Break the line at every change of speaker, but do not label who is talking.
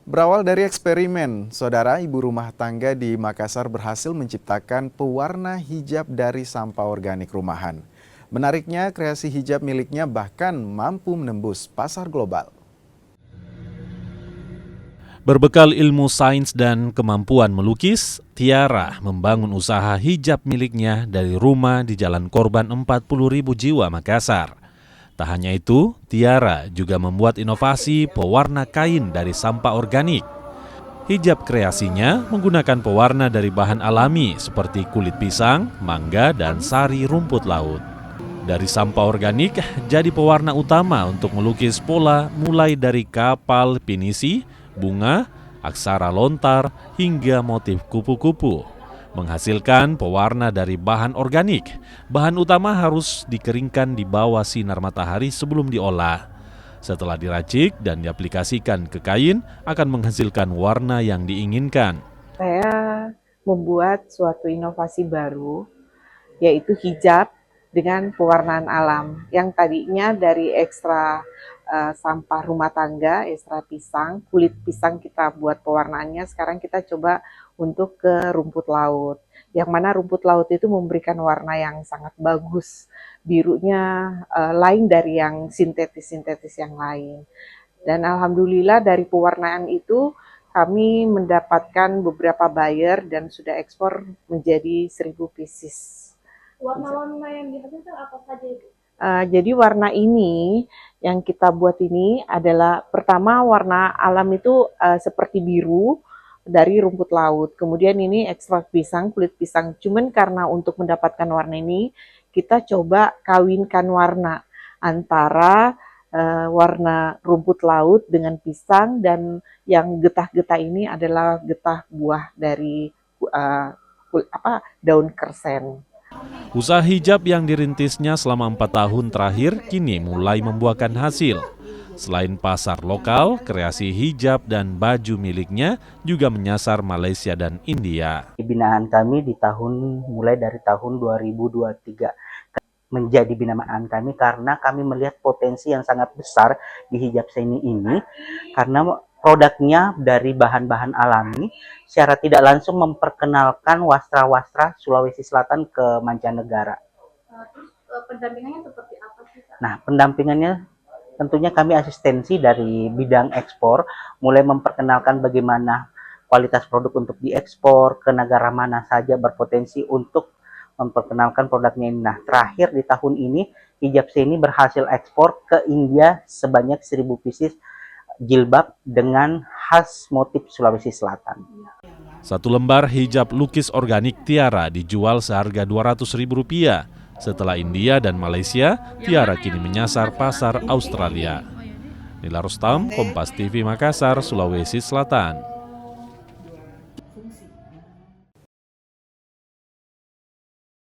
Berawal dari eksperimen, saudara ibu rumah tangga di Makassar berhasil menciptakan pewarna hijab dari sampah organik rumahan. Menariknya, kreasi hijab miliknya bahkan mampu menembus pasar global.
Berbekal ilmu sains dan kemampuan melukis, Tiara membangun usaha hijab miliknya dari rumah di Jalan Korban 40.000 jiwa Makassar. Tak hanya itu, Tiara juga membuat inovasi pewarna kain dari sampah organik. Hijab kreasinya menggunakan pewarna dari bahan alami seperti kulit pisang, mangga, dan sari rumput laut. Dari sampah organik jadi pewarna utama untuk melukis pola mulai dari kapal pinisi, bunga, aksara lontar, hingga motif kupu-kupu. Menghasilkan pewarna dari bahan organik, bahan utama harus dikeringkan di bawah sinar matahari sebelum diolah. Setelah diracik dan diaplikasikan ke kain, akan menghasilkan warna yang diinginkan.
Saya membuat suatu inovasi baru, yaitu hijab dengan pewarnaan alam. Yang tadinya dari ekstra sampah rumah tangga, ekstra pisang, kulit pisang kita buat pewarnaannya, sekarang kita coba untuk ke rumput laut. Yang mana rumput laut itu memberikan warna yang sangat bagus, birunya lain dari yang sintetis-sintetis yang lain. Dan alhamdulillah dari pewarnaan itu kami mendapatkan beberapa buyer dan sudah ekspor menjadi 1.000 pieces.
Warna-warna yang dihasilkan apa saja itu?
Jadi warna ini yang kita buat ini adalah pertama warna alam itu seperti biru dari rumput laut. Kemudian ini ekstrak pisang, kulit pisang. Cuman karena untuk mendapatkan warna ini kita coba kawinkan warna antara warna rumput laut dengan pisang, dan yang getah-getah ini adalah getah buah dari daun kersen.
Usaha hijab yang dirintisnya selama 4 tahun terakhir kini mulai membuahkan hasil. Selain pasar lokal, kreasi hijab dan baju miliknya juga menyasar Malaysia dan India.
Binaan kami mulai dari tahun 2023 menjadi binaan kami karena kami melihat potensi yang sangat besar di hijab seni ini, karena produknya dari bahan-bahan alami secara tidak langsung memperkenalkan wastra-wastra Sulawesi Selatan ke mancanegara.
Terus pendampingannya seperti apa sih, Kak?
Nah, pendampingannya tentunya kami asistensi dari bidang ekspor, mulai memperkenalkan bagaimana kualitas produk untuk diekspor ke negara mana saja berpotensi untuk memperkenalkan produknya ini. Nah, terakhir di tahun ini hijab seni berhasil ekspor ke India sebanyak 1.000 pieces jilbab dengan khas motif Sulawesi Selatan.
Satu lembar hijab lukis organik Tiara dijual seharga Rp200.000. Setelah India dan Malaysia, Tiara kini menyasar pasar Australia. Nila Rustam, Kompas TV Makassar, Sulawesi Selatan.